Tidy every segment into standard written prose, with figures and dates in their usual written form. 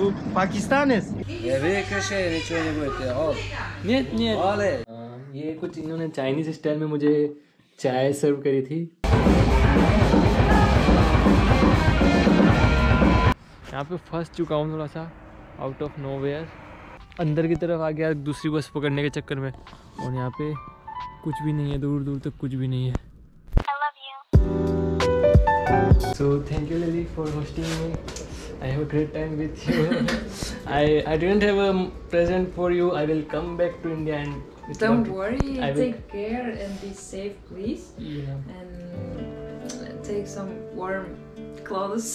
Du Pakistanis? Ja, wirklich schön, nicht schöne Worte. All. नहीं Alle. ये कुछ इन्होंने चाइनीज स्टाइल में मुझे चाय सर्व करी थी। यहाँ पे फंस चुका हूँ थोड़ा सा आउट ऑफ नोवेयर, अंदर की तरफ आ गया दूसरी बस पकड़ने के चक्कर में, और यहाँ पे कुछ भी नहीं है, दूर दूर तक कुछ भी नहीं है। So thank you Lily for hosting me. I have a great time with you. I didn't have a present for you. I will come back to India and don't worry. Take care and be safe, please. Yeah. And take some warm clothes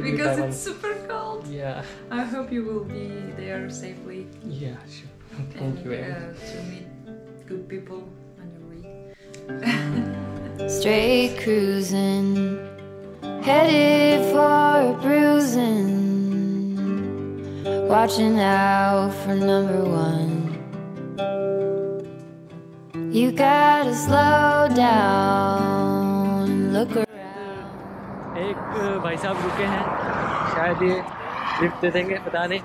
because it's super cold. Yeah. I hope you will be there safely. Yeah, sure. Thank you very much. To meet good people on your way. Straight cruising, headed for a bruising, watching out for number one. You gotta slow down, look around. एक भाई साहब रुके हैं, शायद ये lift दे देंगे, पता नहीं।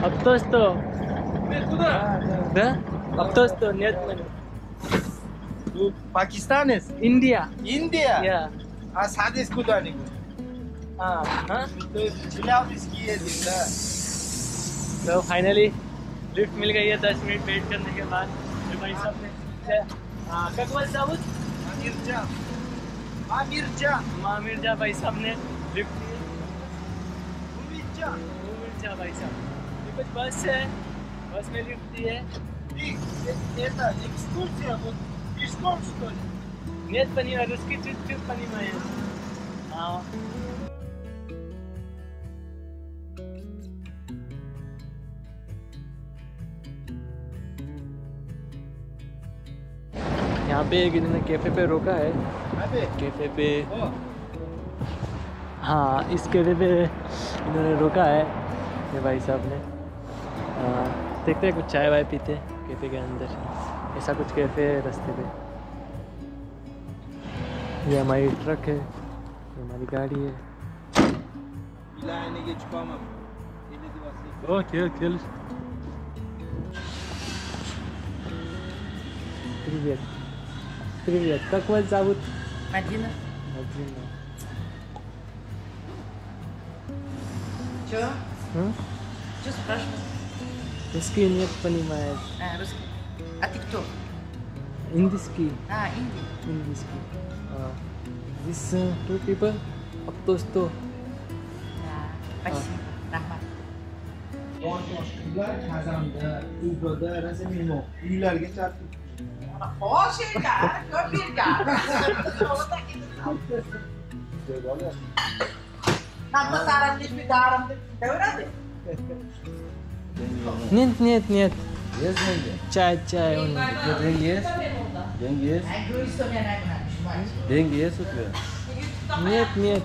अब तो net Du Pakistanis? India. India? Yeah. Sadis kudani. हाँ। तो चिल्लाओ इसकी ये जिंदा। तो फाइनली लिफ्ट मिल गई है 10 मिनट वेट करने के बाद। भाई साहब ने मिर्जा भाई साहब ने लिफ्ट दी। मिर्जा भाई साहब ये कुछ बस है, बस में लिफ्ट दी है। Нет, понимаю, русский чуть-чуть понимаю. यहाँ पे एक इन्होंने कैफे पे रोका है, कैफे पे, हाँ इस कैफे पे इन्होंने रोका है ये भाई साहब ने। देखते हैं कुछ चाय वाय पीते कैफे के अंदर, ऐसा कुछ कैफे है रास्ते पे। ये हमारी ट्रक है, ये हमारी गाड़ी है। ओ खेल Привет, как вас зовут? Мадина. Мадина. Чё? М? Чё спрашиваешь? Русский нет понимает. Русский. А ты кто? Индийский. Индия. Индийский. This two people. Up to 100. Да, спасибо. Рахмат. Нет. Есть деньги? Чай. Деньги есть? Деньги есть? Деньги есть у тебя? Нет.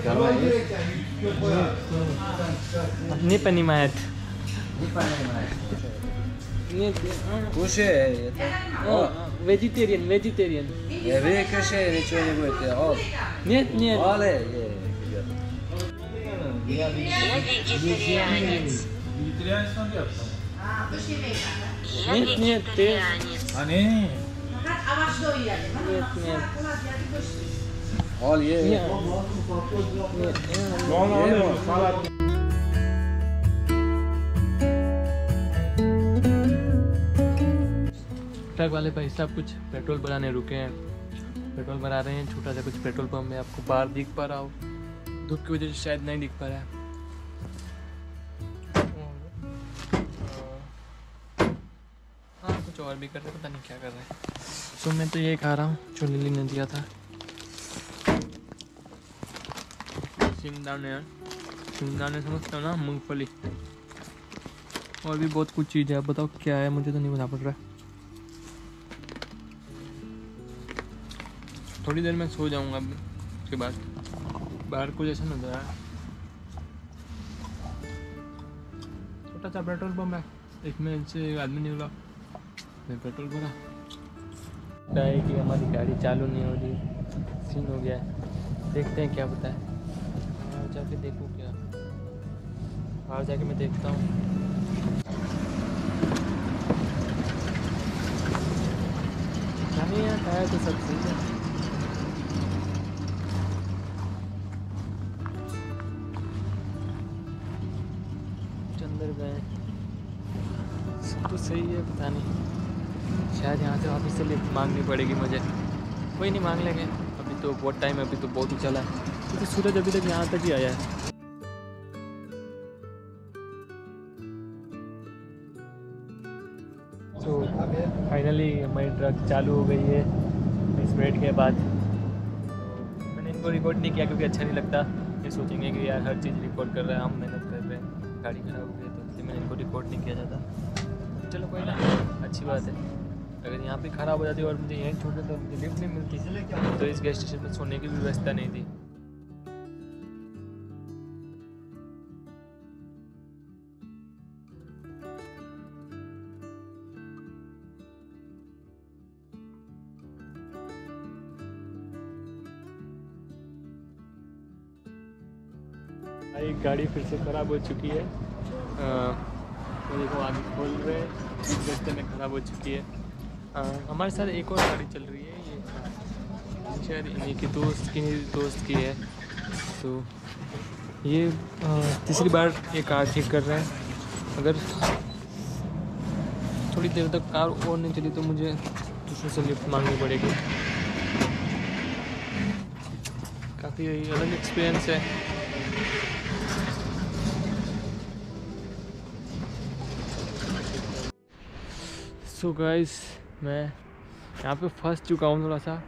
Карма есть? Не понимает. Не понимаешь. Нет. Кушай это. Vegetarian. Я выключай, ничего не будет. All. Нет. Оле. Нет, ты. Ani. Нет. All ये. No. Salat. ट्रक वाले भाई साहब कुछ पेट्रोल भराने रुके हैं, पेट्रोल भरा रहे हैं। छोटा सा कुछ पेट्रोल पंप में आपको बाहर दिख पा रहा हो, धूप की वजह से शायद नहीं दिख पा रहा है। हाँ कुछ और भी कर रहे हैं, पता नहीं क्या कर रहे हैं। सो मैं तो ये खा रहा हूँ जो लिली ने दिया था, शिंगदाने समझते हो ना, मूंगफली, और भी बहुत कुछ चीज़ है। आप बताओ क्या है, मुझे तो नहीं पता पड़ रहा है। थोड़ी देर में सो जाऊंगा, उसके बाद बाहर को जैसा नजर आया। छोटा सा पेट्रोल पंप है, एक मिनट से एक आदमी निकला, मैं पेट्रोल भरा। क्या है कि हमारी गाड़ी चालू नहीं हो रही, सीन हो गया है। देखते हैं क्या पता है। बाहर जाके देखूँ क्या, बाहर जाके मैं देखता हूँ। नहीं आता है तो सब सही है। अंदर गए सब तो सही है, पता नहीं शायद यहाँ से वापस से लिफ्ट मांगनी पड़ेगी मुझे। कोई नहीं, मांग लेंगे, अभी तो बहुत टाइम है, अभी तो बहुत उछला है क्योंकि सूरज अभी तक यहाँ तक ही आया है। तो फाइनली हमारी ट्रक चालू हो गई है 20 मिनट के बाद। मैंने इनको रिकॉर्ड नहीं किया क्योंकि अच्छा नहीं लगता, ये सोचेंगे कि यार हर चीज़ रिकॉर्ड कर रहे हैं, हम मेहनत कर रहे हैं, गाड़ी खराब हो गई तो इसलिए मैंने इनको रिकॉर्ड नहीं किया जाता। चलो कोई ना, अच्छी बात है। अगर यहाँ पे ख़राब हो जाती और मुझे यहीं छोड़ देते तो मुझे लिफ्ट नहीं मिलती, तो इस गैस स्टेशन पर सोने की भी व्यवस्था नहीं थी। एक गाड़ी फिर से ख़राब हो चुकी है, तो देखो आगे खोल रहे हैं, रास्ते में ख़राब हो चुकी है। हमारे साथ एक और गाड़ी चल रही है, ये शायद इन्हीं की दोस्त की है। तो ये तीसरी बार ये कार ठीक कर रहे हैं। अगर थोड़ी देर तक कार और नहीं चली तो मुझे दूसरे से लिफ्ट मांगनी पड़ेगी। काफ़ी अलग एक्सपीरियंस है। सो गाइस, मैं यहाँ पे फंस चुका हूँ थोड़ा सा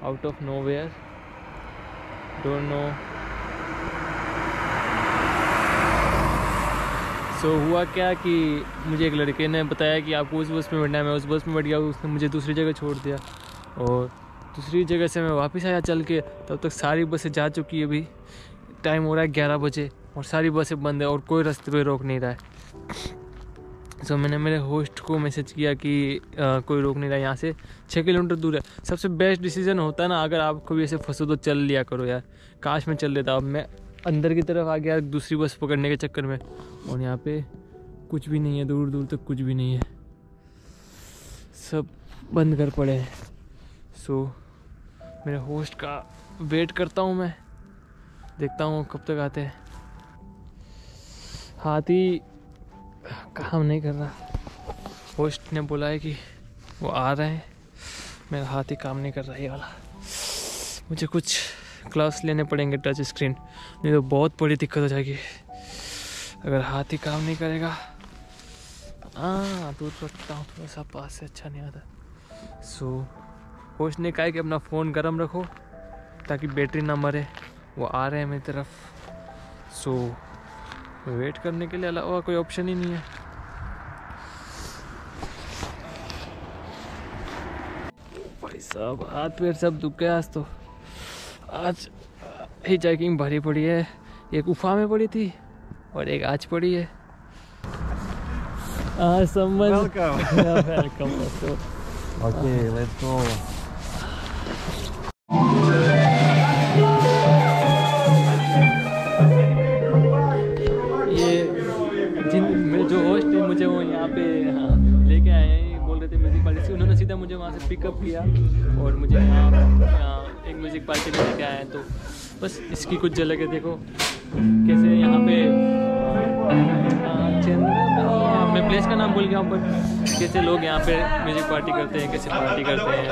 out of nowhere, don't know. So हुआ क्या कि मुझे एक लड़के ने बताया कि आपको उस बस में बैठना है, मैं उस बस में बैठ गया, उसने मुझे दूसरी जगह छोड़ दिया और दूसरी जगह से मैं वापस आया चल के। तब तक सारी बसें जा चुकी है, अभी टाइम हो रहा है 11 बजे और सारी बसें बंद है और कोई रास्ते पे रोक नहीं रहा है। सो मैंने मेरे होस्ट को मैसेज किया कि कोई रोक नहीं रहा, यहाँ से 6 किलोमीटर दूर है। सबसे बेस्ट डिसीजन होता है ना, अगर आप कभी ऐसे फंसो तो चल लिया करो यार। काश मैं चल लेता। अब मैं अंदर की तरफ आ गया दूसरी बस पकड़ने के चक्कर में, और यहाँ पे कुछ भी नहीं है, दूर दूर तक कुछ भी नहीं है, सब बंद कर पड़े हैं। सो मेरे होस्ट का वेट करता हूँ मैं, देखता हूँ कब तक आते हैं। हाथी काम नहीं कर रहा, होस्ट ने बोला है कि वो आ रहे हैं, मेरा हाथ ही काम नहीं कर रहा है ये वाला। मुझे कुछ क्लास लेने पड़ेंगे टच स्क्रीन, नहीं तो बहुत बड़ी दिक्कत हो जाएगी अगर हाथ ही काम नहीं करेगा। दूर रखता हूँ थोड़ा सा, पास से अच्छा नहीं आता। सो होस्ट ने कहा कि अपना फ़ोन गर्म रखो ताकि बैटरी ना मरे, वो आ रहे हैं मेरी तरफ। सो वेट करने के लिए अलावा कोई ऑप्शन ही नहीं है। भाई साहब हाथ पैर सब दुख गया आज तो। आज ही चेकिंग भरी पड़ी है, एक उफा में पड़ी थी और एक आज पड़ी है। वेलकम। Okay, let's go. जो होस्ट है मुझे वो यहाँ पे लेके आए हैं, बोल रहे थे म्यूज़िक पार्टी से। उन्होंने सीधा मुझे वहाँ से पिकअप किया और मुझे यहाँ एक म्यूज़िक पार्टी में लेके आए हैं। तो बस इसकी कुछ झलक है, देखो कैसे यहाँ पे मैं प्लेस का नाम भूल गया हूँ, पर कैसे लोग यहाँ पे म्यूज़िक पार्टी करते हैं, कैसे पार्टी करते हैं।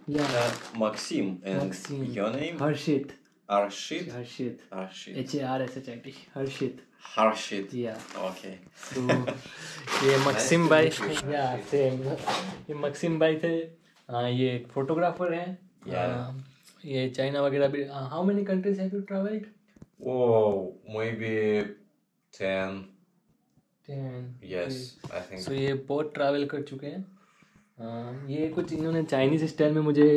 Yeah. Maxim. And Maxim. your name? Harshit. Arshit? Harshit. Arshit. HARSHIT. Harshit. Harshit. Yeah. Okay. So ये मक्सिम to भाई, meet you. या सेम, ये मक्सिम भाई थे, ये फोटोग्राफर हैं। ये चाइना वगैरह भी। How many countries have you travelled? Oh, maybe 10. 10। Yes, I think. सो ये बहुत ट्रैवल कर चुके हैं। ये कुछ इन्होंने चाइनीज स्टाइल में मुझे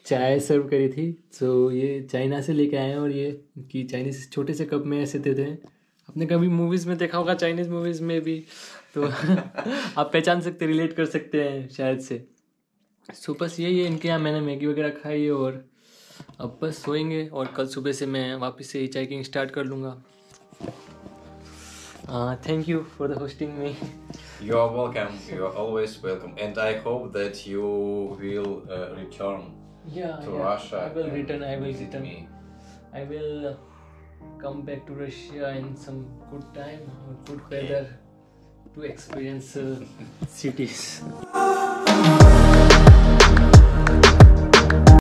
चाय सर्व करी थी। सो ये चाइना से लेके आए हैं और ये इनकी चाइनीज छोटे से कप में ऐसे देते हैं। आपने कभी मूवीज़ में देखा होगा, चाइनीज़ मूवीज़ में भी, तो आप पहचान सकते, रिलेट कर सकते हैं शायद से। सो बस यही है, इनके यहाँ मैंने मैगी वगैरह खाई है और अब बस सोएंगे और कल सुबह से मैं वापस से हिचहाइकिंग स्टार्ट कर लूँगा। Thank you for the hosting me. You are welcome. You are always welcome. And I hope that you will return to Russia. I will and return. I will visit return. me. I will come back to Russia in some good time or good weather to experience cities.